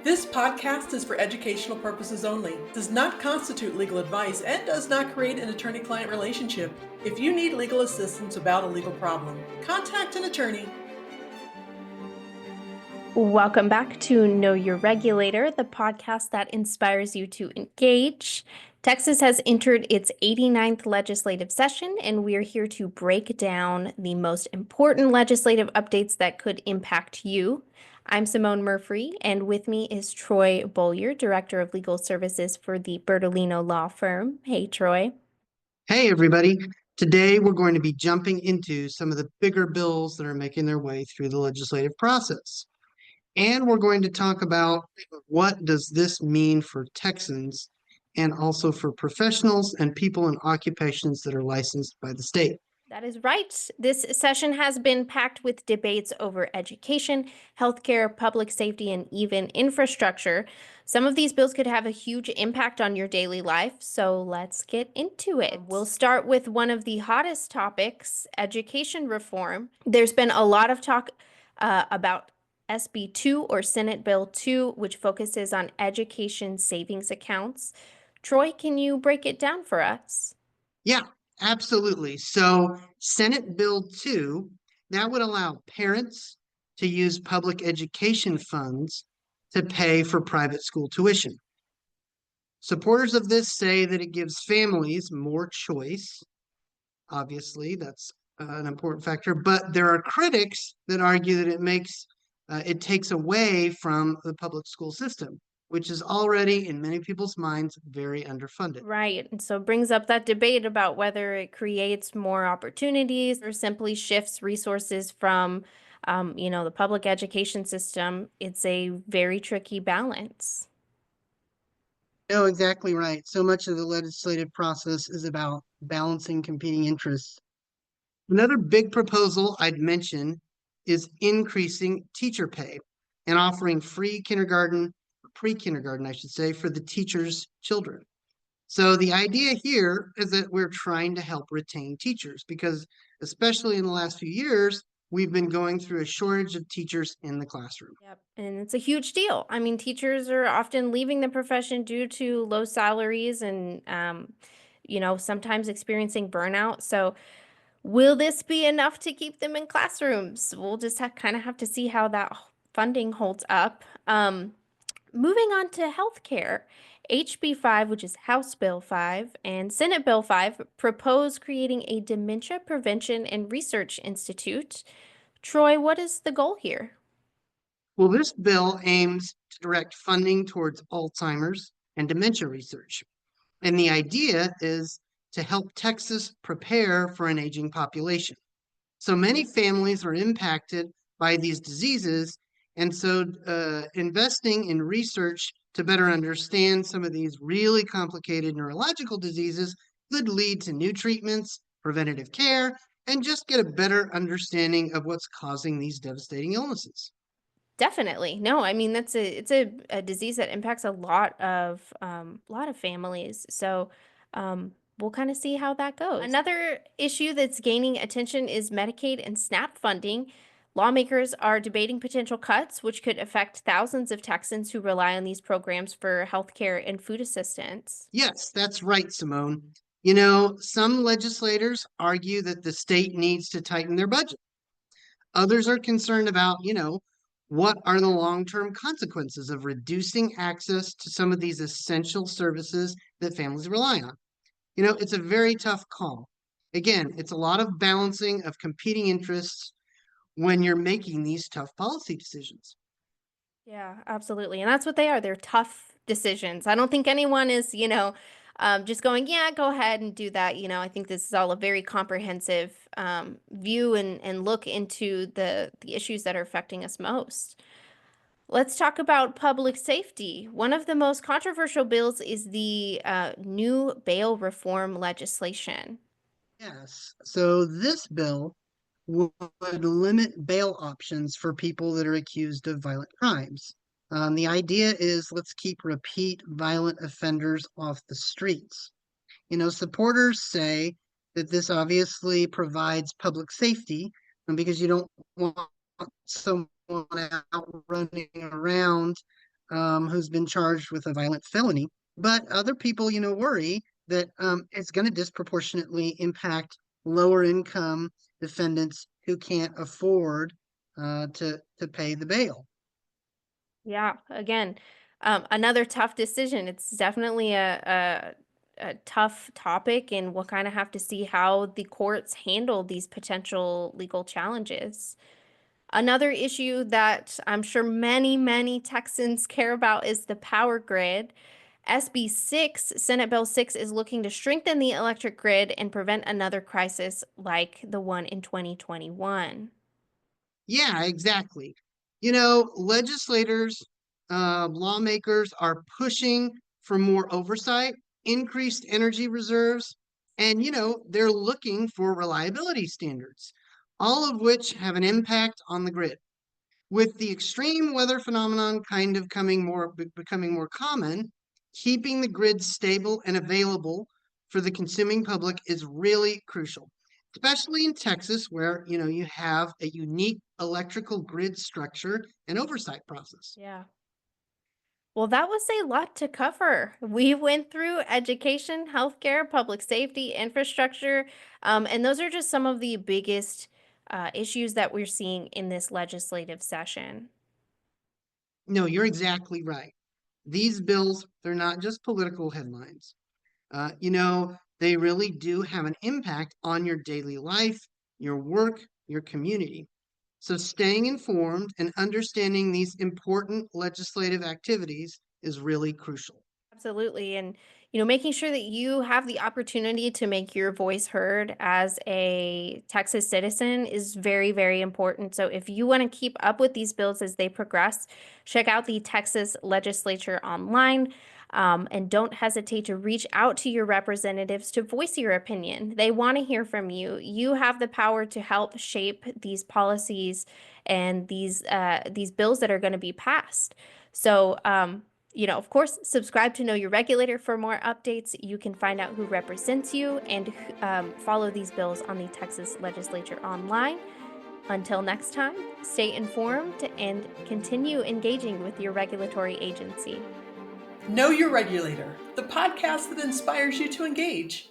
This podcast is for educational purposes only, does not constitute legal advice, and does not create an attorney-client relationship. If you need legal assistance about a legal problem, contact an attorney. Welcome back to Know Your Regulator, the podcast that inspires you to engage. Texas has entered its 89th legislative session, and we are here to break down the most important legislative updates that could impact you. I'm Simone Murphy, and with me is Troy Bollier, Director of Legal Services for the Bertolino Law Firm. Hey, Troy. Hey, everybody. Today, we're going to be jumping into some of the bigger bills that are making their way through the legislative process. And we're going to talk about what does this mean for Texans and also for professionals and people in occupations that are licensed by the state. That is right. This session has been packed with debates over education, healthcare, public safety, and even infrastructure. Some of these bills could have a huge impact on your daily life, so let's get into it. We'll start with one of the hottest topics, education reform. There's been a lot of talk about SB 2 or Senate Bill 2, which focuses on education savings accounts. Troy, can you break it down for us? Yeah. Absolutely. So Senate Bill 2, that would allow parents to use public education funds to pay for private school tuition. Supporters of this say that it gives families more choice. Obviously, that's an important factor, but there are critics that argue that it takes away from the public school system, which is already, in many people's minds, very underfunded. Right. And so it brings up that debate about whether it creates more opportunities or simply shifts resources from, the public education system. It's a very tricky balance. No, exactly right. So much of the legislative process is about balancing competing interests. Another big proposal I'd mention is increasing teacher pay and offering free kindergarten, pre-kindergarten, I should say, for the teachers' children. So the idea here is that we're trying to help retain teachers because, especially in the last few years, we've been going through a shortage of teachers in the classroom. Yep. And it's a huge deal. I mean, teachers are often leaving the profession due to low salaries and, sometimes experiencing burnout. So will this be enough to keep them in classrooms? We'll just kind of have to see how that funding holds up. Moving on to healthcare, HB 5, which is House Bill 5, and Senate Bill 5 propose creating a Dementia Prevention and Research Institute. Troy, what is the goal here? Well, this bill aims to direct funding towards Alzheimer's and dementia research. And the idea is to help Texas prepare for an aging population. So many families are impacted by these diseases. And so investing in research to better understand some of these really complicated neurological diseases could lead to new treatments, preventative care, and just get a better understanding of what's causing these devastating illnesses. Definitely. No, I mean it's a disease that impacts a lot of families. So we'll kind of see how that goes. Another issue that's gaining attention is Medicaid and SNAP funding. Lawmakers are debating potential cuts, which could affect thousands of Texans who rely on these programs for healthcare and food assistance. Yes, that's right, Simone. Some legislators argue that the state needs to tighten their budget. Others are concerned about, what are the long-term consequences of reducing access to some of these essential services that families rely on? It's a very tough call. Again, it's a lot of balancing of competing interests when you're making these tough policy decisions. Yeah, absolutely. And that's what they are. They're tough decisions. I don't think anyone is, just going, yeah, go ahead and do that. I think this is all a very comprehensive view and look into the issues that are affecting us most. Let's talk about public safety. One of the most controversial bills is the new bail reform legislation. Yes. So this bill would limit bail options for people that are accused of violent crimes. The idea is let's keep repeat violent offenders off the streets. Supporters say that this obviously provides public safety because you don't want someone out running around who's been charged with a violent felony. But other people, worry that it's going to disproportionately impact lower income defendants who can't afford to pay the bail. Yeah, again, another tough decision. It's definitely a tough topic, and we'll kind of have to see how the courts handle these potential legal challenges. Another issue that I'm sure many, many Texans care about is the power grid. SB 6, Senate Bill 6, is looking to strengthen the electric grid and prevent another crisis like the one in 2021. Yeah, exactly. Legislators, lawmakers are pushing for more oversight, increased energy reserves, and, they're looking for reliability standards, all of which have an impact on the grid. With the extreme weather phenomenon kind of becoming more common, keeping the grid stable and available for the consuming public is really crucial, especially in Texas, where you have a unique electrical grid structure and oversight process. Yeah. Well, that was a lot to cover. We went through education, healthcare, public safety, infrastructure, and those are just some of the biggest issues that we're seeing in this legislative session. No, you're exactly right. These bills, they're not just political headlines. They really do have an impact on your daily life, your work, your community. So staying informed and understanding these important legislative activities is really crucial. Absolutely. And, making sure that you have the opportunity to make your voice heard as a Texas citizen is very, very important. So if you want to keep up with these bills as they progress, check out the Texas legislature online. And don't hesitate to reach out to your representatives to voice your opinion. They want to hear from you. You have the power to help shape these policies and these bills that are going to be passed. So, of course, subscribe to Know Your Regulator for more updates. You can find out who represents you and follow these bills on the Texas legislature online. Until next time, stay informed and continue engaging with your regulatory agency. Know Your Regulator, the podcast that inspires you to engage.